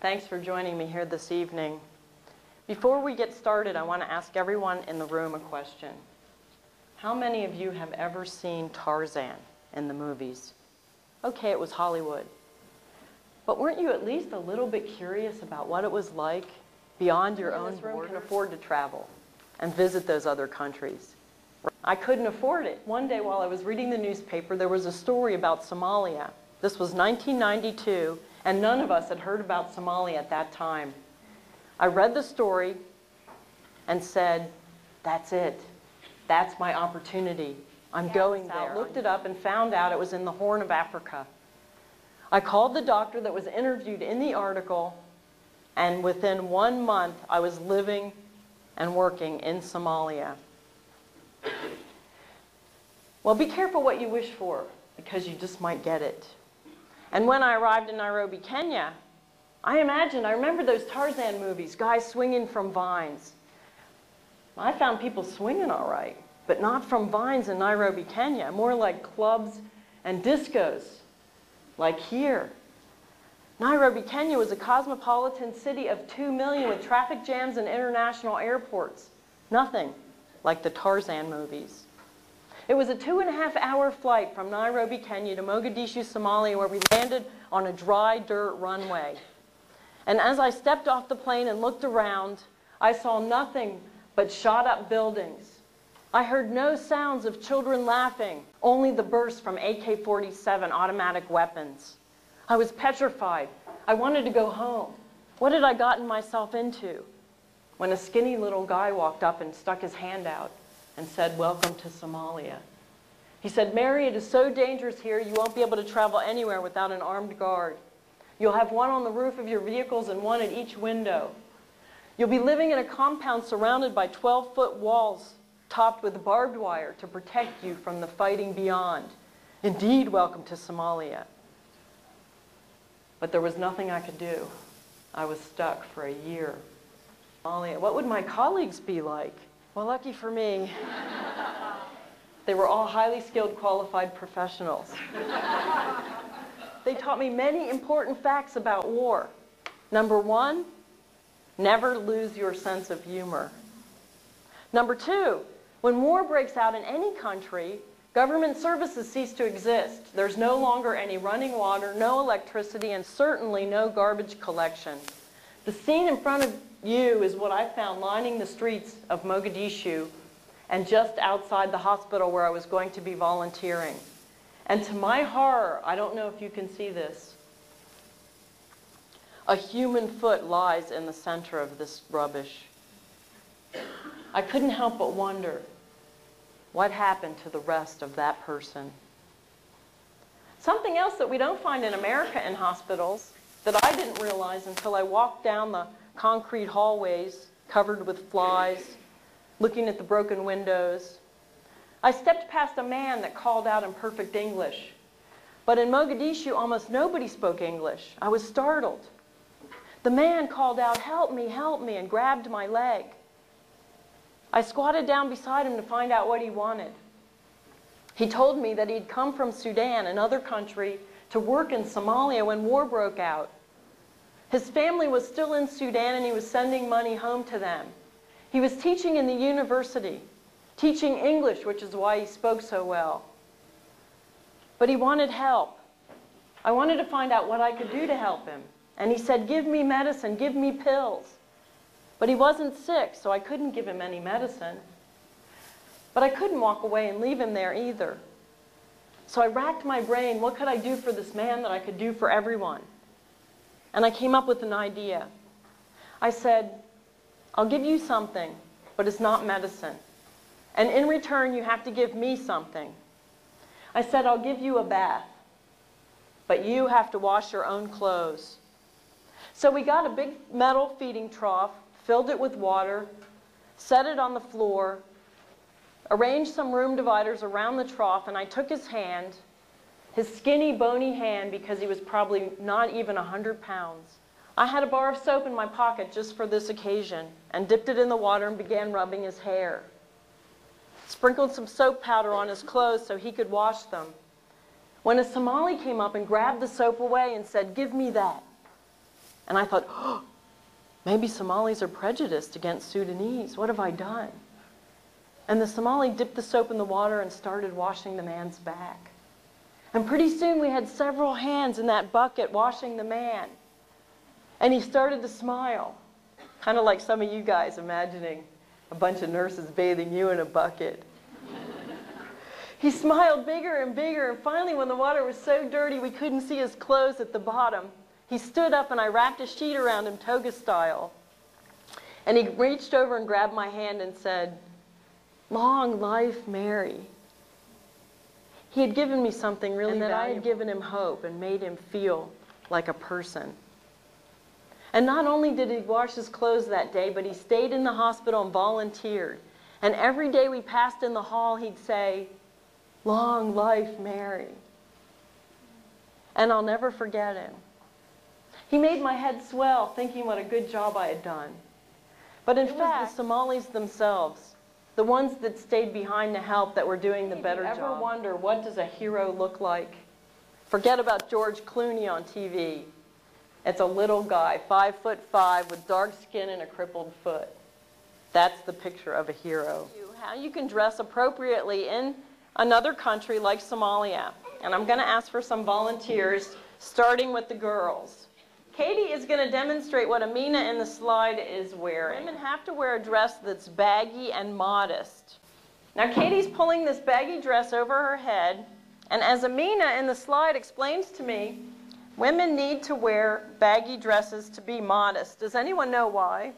Thanks for joining me here this evening. Before we get started, I want to ask everyone in the room a question. How many of you have ever seen Tarzan in the movies? Okay, it was Hollywood. But weren't you at least a little bit curious about what it was like beyond your own borders? Can afford to travel and visit those other countries. I couldn't afford it. One day while I was reading the newspaper, there was a story about Somalia. This was 1992, and none of us had heard about Somalia at that time. I read the story and said, that's it. That's my opportunity. I'm going there. I looked it up and found out it was in the Horn of Africa. I called the doctor that was interviewed in the article, and within 1 month, I was living and working in Somalia. Well, be careful what you wish for, because you just might get it. And when I arrived in Nairobi, Kenya, I remember those Tarzan movies, guys swinging from vines. I found people swinging all right, but not from vines in Nairobi, Kenya, more like clubs and discos, like here. Nairobi, Kenya was a cosmopolitan city of 2 million with traffic jams and international airports. Nothing like the Tarzan movies. It was a 2.5-hour flight from Nairobi, Kenya to Mogadishu, Somalia, where we landed on a dry dirt runway. And as I stepped off the plane and looked around, I saw nothing but shot-up buildings. I heard no sounds of children laughing, only the bursts from AK-47 automatic weapons. I was petrified. I wanted to go home. What had I gotten myself into? When a skinny little guy walked up and stuck his hand out and said, "Welcome to Somalia." He said, "Mary, it is so dangerous here, you won't be able to travel anywhere without an armed guard. You'll have one on the roof of your vehicles and one at each window. You'll be living in a compound surrounded by 12-foot walls topped with barbed wire to protect you from the fighting beyond. Indeed, welcome to Somalia." But there was nothing I could do. I was stuck for a year. Somalia, what would my colleagues be like? Well, lucky for me, they were all highly skilled, qualified professionals. They taught me many important facts about war. Number 1, never lose your sense of humor. Number 2, when war breaks out in any country, government services cease to exist. There's no longer any running water, no electricity, and certainly no garbage collection. The scene in front of you is what I found lining the streets of Mogadishu and just outside the hospital where I was going to be volunteering. And to my horror, I don't know if you can see this, a human foot lies in the center of this rubbish. I couldn't help but wonder, what happened to the rest of that person? Something else that we don't find in America in hospitals that I didn't realize until I walked down the concrete hallways covered with flies, looking at the broken windows. I stepped past a man that called out in perfect English. But in Mogadishu, almost nobody spoke English. I was startled. The man called out, help me," and grabbed my leg. I squatted down beside him to find out what he wanted. He told me that he'd come from Sudan, another country, to work in Somalia when war broke out. His family was still in Sudan and he was sending money home to them. He was teaching in the university, teaching English, which is why he spoke so well. But he wanted help. I wanted to find out what I could do to help him. And he said, "Give me medicine, give me pills." But he wasn't sick, so I couldn't give him any medicine. But I couldn't walk away and leave him there either. So I racked my brain, what could I do for this man that I could do for everyone? And I came up with an idea. I said, "I'll give you something, but it's not medicine. And in return, you have to give me something." I said, "I'll give you a bath, but you have to wash your own clothes." So we got a big metal feeding trough, filled it with water, set it on the floor, arranged some room dividers around the trough, and I took his hand, his skinny, bony hand, because he was probably not even 100 pounds. I had a bar of soap in my pocket just for this occasion and dipped it in the water and began rubbing his hair. Sprinkled some soap powder on his clothes so he could wash them. When a Somali came up and grabbed the soap away and said, "Give me that." And I thought, oh, maybe Somalis are prejudiced against Sudanese. What have I done? And the Somali dipped the soap in the water and started washing the man's back. And pretty soon we had several hands in that bucket washing the man. And he started to smile, kind of like some of you guys imagining a bunch of nurses bathing you in a bucket. He smiled bigger and bigger, and finally when the water was so dirty we couldn't see his clothes at the bottom, he stood up and I wrapped a sheet around him toga style. And he reached over and grabbed my hand and said, "Long life, Mary." He had given me something really valuable. And that I had given him hope and made him feel like a person. And not only did he wash his clothes that day, but he stayed in the hospital and volunteered. And every day we passed in the hall, he'd say, "Long life, Mary." And I'll never forget him. He made my head swell thinking what a good job I had done. But in fact, the Somalis themselves, the ones that stayed behind to help, that were doing the better job. Ever wonder, what does a hero look like? Forget about George Clooney on TV. It's a little guy, 5'5", with dark skin and a crippled foot. That's the picture of a hero. How you can dress appropriately in another country like Somalia. And I'm going to ask for some volunteers, starting with the girls. Katie is going to demonstrate what Amina in the slide is wearing. Women have to wear a dress that's baggy and modest. Now Katie's pulling this baggy dress over her head, and as Amina in the slide explains to me, women need to wear baggy dresses to be modest. Does anyone know why?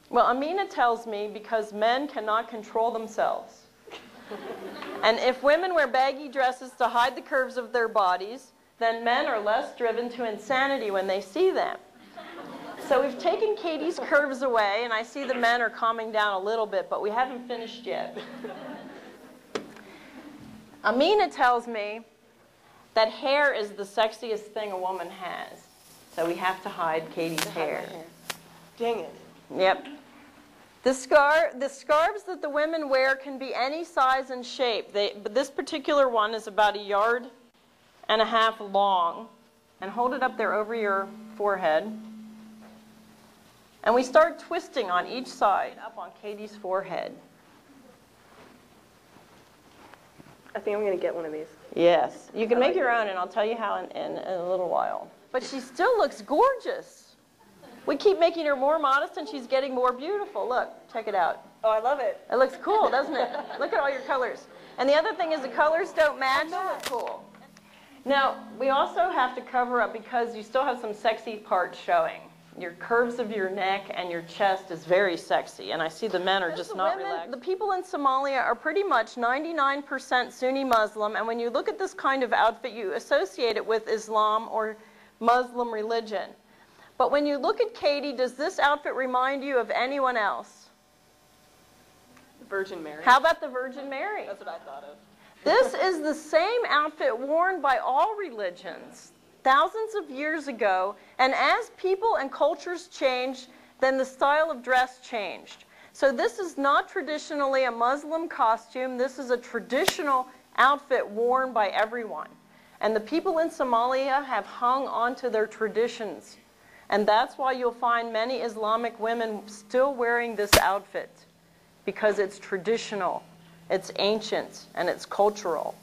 Well, Amina tells me because men cannot control themselves. And if women wear baggy dresses to hide the curves of their bodies, then men are less driven to insanity when they see them. So we've taken Katie's curves away, and I see the men are calming down a little bit, but we haven't finished yet. Amina tells me that hair is the sexiest thing a woman has. So we have to hide Katie's hair. Dang it. Yep. The scarves that the women wear can be any size and shape. But this particular one is about 1.5 yards long. And hold it up there over your forehead. And we start twisting on each side up on Katie's forehead. I think I'm going to get one of these. Yes. You can make your own, and I'll tell you how in a little while. But she still looks gorgeous. We keep making her more modest, and she's getting more beautiful. Look, check it out. Oh, I love it. It looks cool, doesn't it? Look at all your colors. And the other thing is the colors don't match. They look cool. Now, we also have to cover up because you still have some sexy parts showing. Your curves of your neck and your chest is very sexy, and I see the men are just not relaxed. The people in Somalia are pretty much 99% Sunni Muslim, and when you look at this kind of outfit, you associate it with Islam or Muslim religion. But when you look at Katie, does this outfit remind you of anyone else? The Virgin Mary. How about the Virgin Mary? That's what I thought of. This is the same outfit worn by all religions thousands of years ago, and as people and cultures changed, then the style of dress changed. So this is not traditionally a Muslim costume. This is a traditional outfit worn by everyone. And the people in Somalia have hung onto their traditions. And that's why you'll find many Islamic women still wearing this outfit, because it's traditional, it's ancient, and it's cultural.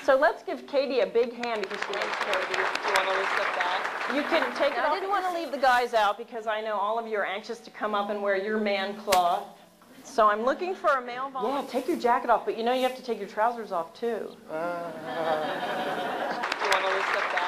So let's give Katie a big hand because she makes Katie. Do you want to leave stuff back? You can take it off. I didn't want to leave the guys out because I know all of you are anxious to come up and wear your man cloth. So I'm looking for a male volunteer. Yeah, take your jacket off, but you know you have to take your trousers off too. Do you want to leave stuff back?